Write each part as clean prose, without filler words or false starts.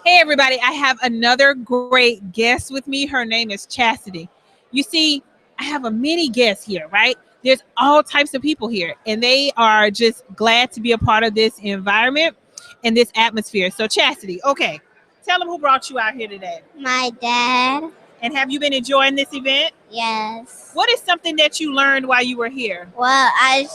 Hey, everybody, I have another great guest with me. Her name is Chastity. You see, I have a mini guest here, right? There's all types of people here, and they are just glad to be a part of this environment and this atmosphere. So, Chastity, okay, tell them who brought you out here today. My dad. And have you been enjoying this event? Yes. What is something that you learned while you were here? Well, I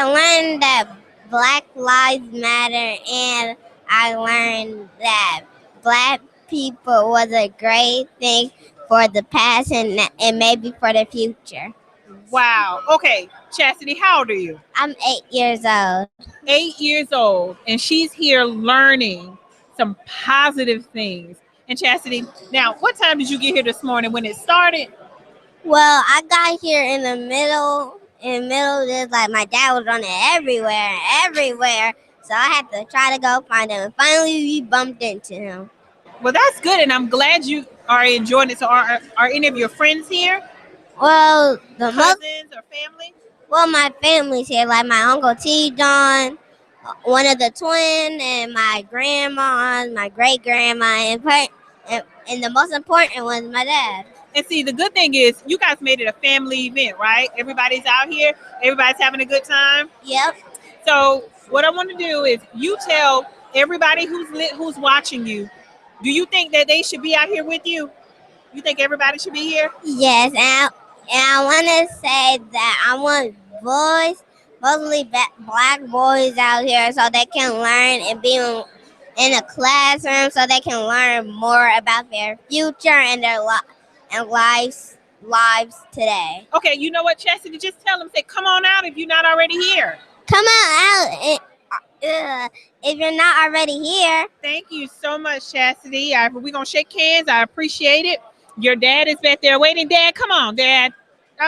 learned that Black Lives Matter, and I learned that Black people was a great thing for the past and maybe for the future. Wow. Okay, Chastity, how old are you? I'm 8 years old. 8 years old, and she's here learning some positive things. And Chastity, now, what time did you get here this morning when it started? Well, I got here in the middle. In the middle, there's like my dad was running everywhere. So I had to try to go find him. And finally, we bumped into him. Well, that's good, and I'm glad you are enjoying it. So, are any of your friends here? Well, the most. Cousins or family? Well, my family's here, like my uncle T. John, one of the twin, and my grandma, my great grandma, and the most important one is my dad. And see, the good thing is you guys made it a family event, right? Everybody's out here, everybody's having a good time. Yep. So, what I want to do is you tell everybody who's watching you. Do you think that they should be out here with you? You think everybody should be here? Yes, and I want to say that I want boys, mostly black boys out here, so they can learn and be in a classroom, so they can learn more about their future and their lives today. Okay, you know what, Chastity? Just tell them, say, come on out if you're not already here. Come on out if you're not already here. Thank you so much, Chastity. We're going to shake hands. I appreciate it. Your dad is back there waiting. Dad, come on, Dad.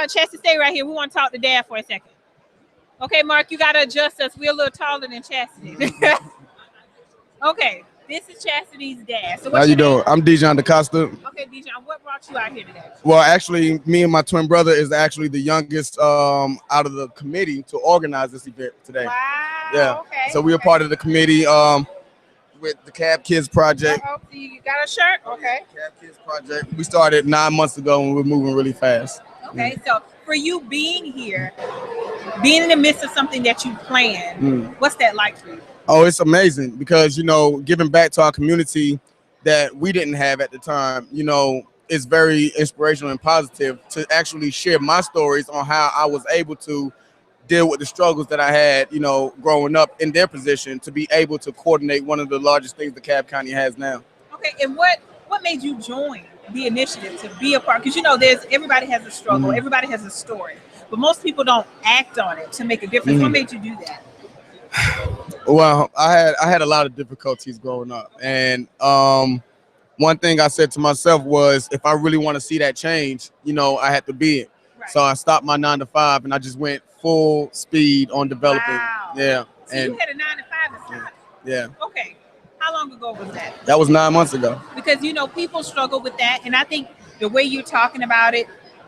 Chastity, stay right here. We want to talk to Dad for a second. Okay, Mark, you got to adjust us. We're a little taller than Chastity. Okay, this is Chastity's dad. So how you doing? I'm Dijon DeCosta. Okay, Dijon, what brought you out here today? Well, actually, me and my twin brother is actually the youngest out of the committee to organize this event today. Wow. Yeah. Okay. So we are part of the committee with the DEKALB Kids Project. Oh, so you got a shirt? Okay. DEKALB Kids Project. We started 9 months ago and we're moving really fast. Okay, so for you being here, being in the midst of something that you planned, what's that like for you? Oh, it's amazing because, giving back to our community that we didn't have at the time, it's very inspirational and positive to actually share my stories on how I was able to deal with the struggles that I had, growing up in their position to be able to coordinate one of the largest things the DeKalb County has now. Okay, and what made you join the initiative to be a part? Because, everybody has a struggle, everybody has a story, but most people don't act on it to make a difference. What made you do that? Well, I had a lot of difficulties growing up, and one thing I said to myself was, if I really want to see that change, I had to be it. Right. So I stopped my 9 to 5, and I just went full speed on developing. Wow. Yeah. So you had a 9 to 5 to stop. Yeah. Okay. How long ago was that? That was 9 months ago. Because people struggle with that, and I think the way you're talking about it,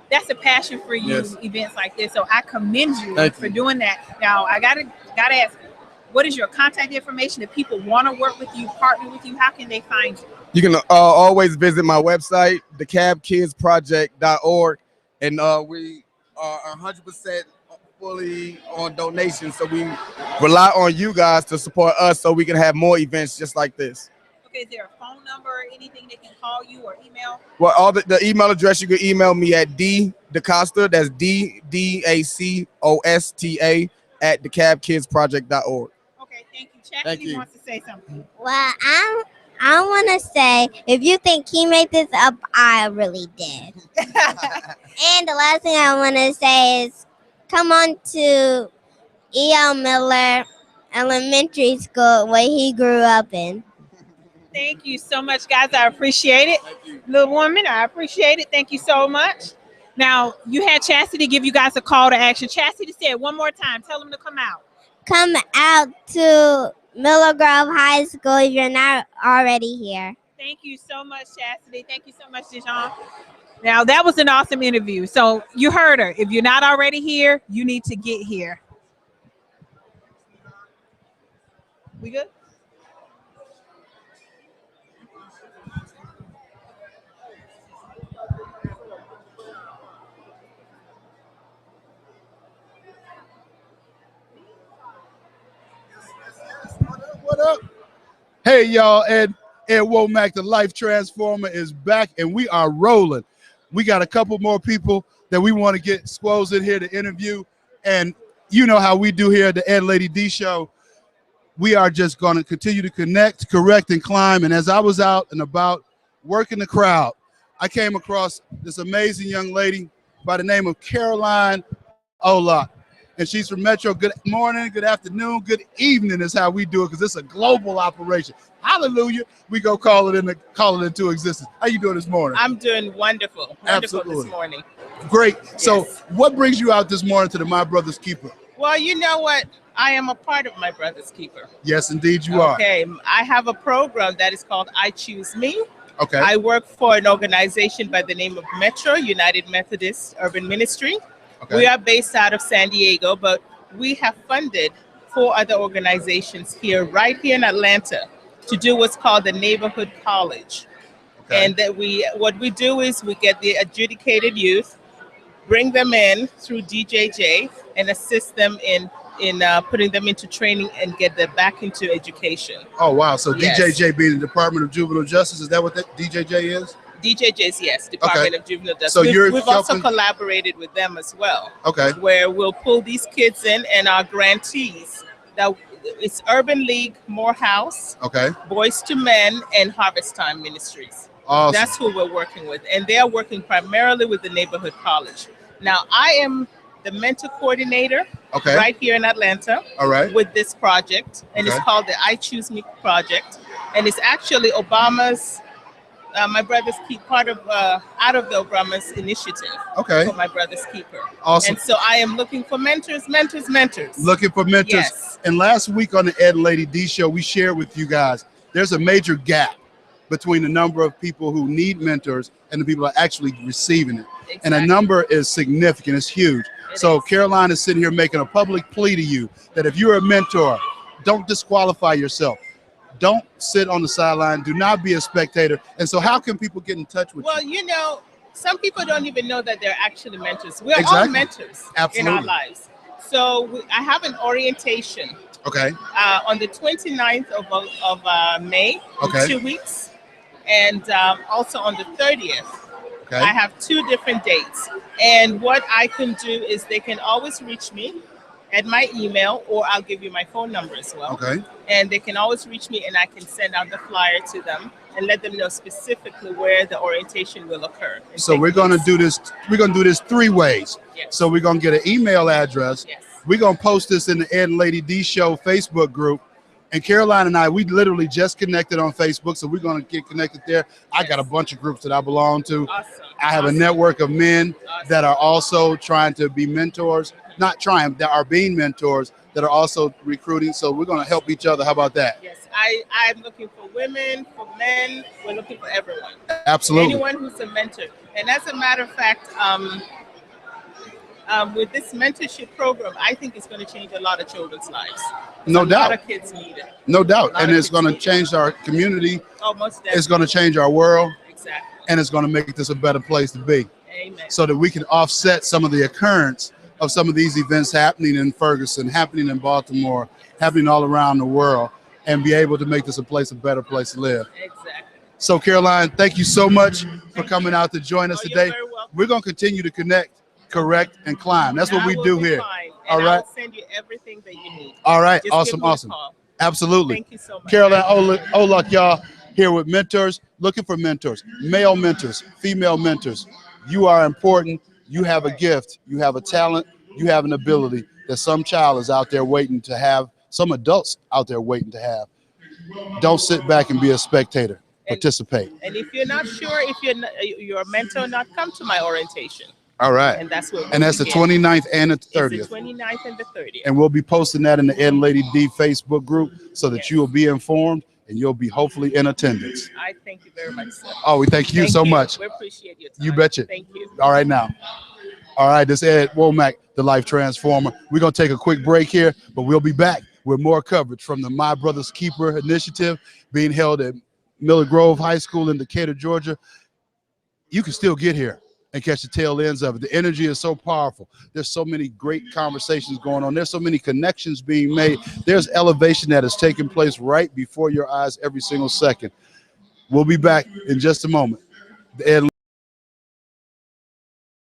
that's a passion for you. Yes. Events like this. So I commend you for doing that. Now I gotta ask, what is your contact information? If people want to work with you, partner with you, how can they find you? You can always visit my website, DEKALBkidsproject.org, and we are 100% fully on donations. So we rely on you guys to support us so we can have more events just like this. Okay, is there a phone number or anything they can call you or email? Well, all the email address, you can email me at DeCosta, that's DDACOSTA at DEKALBkidsproject.org. Okay, thank you. Chastity wants to say something. Well, I want to say, if you think he made this up, I really did. And the last thing I want to say is, come on to E.L. Miller Elementary School, where he grew up in. Thank you so much, guys. I appreciate it. Little woman, I appreciate it. Thank you so much. Now, you had Chastity give you guys a call to action. Chastity said one more time, tell them to come out. Come out to Miller Grove High School if you're not already here. Thank you so much, Chastity. Thank you so much, Dijon. Now, that was an awesome interview. So you heard her. If you're not already here, you need to get here. We good? What up? Hey, y'all, Ed Womack, the Life Transformer, is back, and we are rolling. We got a couple more people that we want to get squoze in here to interview, and you know how we do here at the Ed Lady D Show. We are just going to continue to connect, correct, and climb. And as I was out and about working the crowd, I came across this amazing young lady by the name of Caroline Olak. And she's from Metro. Good morning, good afternoon, good evening is how we do it, because it's a global operation. Hallelujah. We go call it into existence. How you doing this morning? I'm doing wonderful. Absolutely. This morning. Great. Yes. So what brings you out this morning to the My Brother's Keeper? Well, you know what? I am a part of My Brother's Keeper. Yes, indeed you are. Okay. I have a program that is called I Choose Me. Okay. I work for an organization by the name of Metro, United Methodist Urban Ministry. Okay. We are based out of San Diego, but we have funded 4 other organizations right here in Atlanta to do what's called the Neighborhood College. Okay. And that what we do is we get the adjudicated youth, bring them in through DJJ, and assist them in putting them into training and get them back into education. Oh, wow. So Yes. DJJ being the Department of Juvenile Justice, is that what that DJJ is? DJJ's, yes, Department of Juvenile Justice. So we've also collaborated with them as well. Okay. Where we'll pull these kids in and our grantees. It's Urban League, Morehouse, Okay. Boys to Men, and Harvest Time Ministries. Awesome. That's who we're working with. And they're working primarily with the Neighborhood College. Now, I am the mentor coordinator Okay. right here in Atlanta All right. with this project. And Okay. it's called the I Choose Me project. And it's actually Obama's, My Brother's Keeper, part of, out of the Obama's initiative Okay. for My Brother's Keeper. Awesome. And so I am looking for mentors. Looking for mentors. Yes. And last week on the Ed Lady D Show, we shared with you guys, there's a major gap between the number of people who need mentors and the people who are actually receiving it. Exactly. And the number is significant. It's huge. So Caroline is sitting here making a public plea to you that if you're a mentor, don't disqualify yourself. Don't sit on the sideline. Do not be a spectator. And so how can people get in touch with you? Well, you know, some people don't even know that they're actually mentors. We're all Exactly. mentors Absolutely. in our lives. So I have an orientation Okay. on the 29th of May, Okay. in 2 weeks. And also on the 30th. Okay. I have 2 different dates. And what I can do is they can always reach me at my email, or I'll give you my phone number as well. Okay. And they can always reach me, and I can send out the flyer to them and let them know specifically where the orientation will occur. So we're going to do this. We're going to do this 3 ways. Yes. So we're going to get an email address. Yes. We're going to post this in the Ed and Lady D Show Facebook group. And Caroline and I, we literally just connected on Facebook, so we're going to get connected there. I got a bunch of groups that I belong to. Awesome. I have a network of men that are also trying to be mentors, not trying, that are being mentors, that are also recruiting. So we're going to help each other. How about that? Yes, I'm looking for women, for men. We're looking for everyone. Absolutely. Anyone who's a mentor. And as a matter of fact, with this mentorship program, I think it's going to change a lot of children's lives. No A doubt. lot of kids need it. No doubt. A lot And of it's going to kids need it. change our community. Oh, most definitely. It's going to change our world. Exactly. And it's going to make this a better place to be. Amen. So that we can offset some of the occurrence of some of these events happening in Ferguson, happening in Baltimore, happening all around the world, and be able to make this a better place to live. Exactly. So Caroline, thank you so much for coming out to join us Oh, you're today. very welcome. We're going to continue to connect, correct, and climb. That's what I we will do be here. fine, All and right. I'll send you everything that you need. All right. Just Awesome. give me a Awesome. call. Absolutely. Thank you so much. Caroline Olak, y'all, here with mentors, looking for mentors, male mentors, female mentors. You are important. You have a gift. You have a talent. You have an ability that some child is out there waiting to have, some adults out there waiting to have. Don't sit back and be a spectator. Participate. And if you're not sure if you're a mentor or not, come to my orientation. All right. And that's what. And that's the 29th and the It's the 30th. 29th and the 30th. And we'll be posting that in the Ed and Lady D Facebook group so that Yes. you will be informed and you'll be hopefully in attendance. I thank you very much, sir. Oh, we thank you Thank so much. We appreciate your time. You betcha. Thank you. All right now. All right, this is Ed Womack, the Life Transformer. We're going to take a quick break here, but we'll be back with more coverage from the My Brother's Keeper initiative being held at Miller Grove High School in Decatur, Georgia, you can still get here and catch the tail ends of it. The energy is so powerful. There's so many great conversations going on. There's so many connections being made. There's elevation that is taking place right before your eyes every single second. We'll be back in just a moment.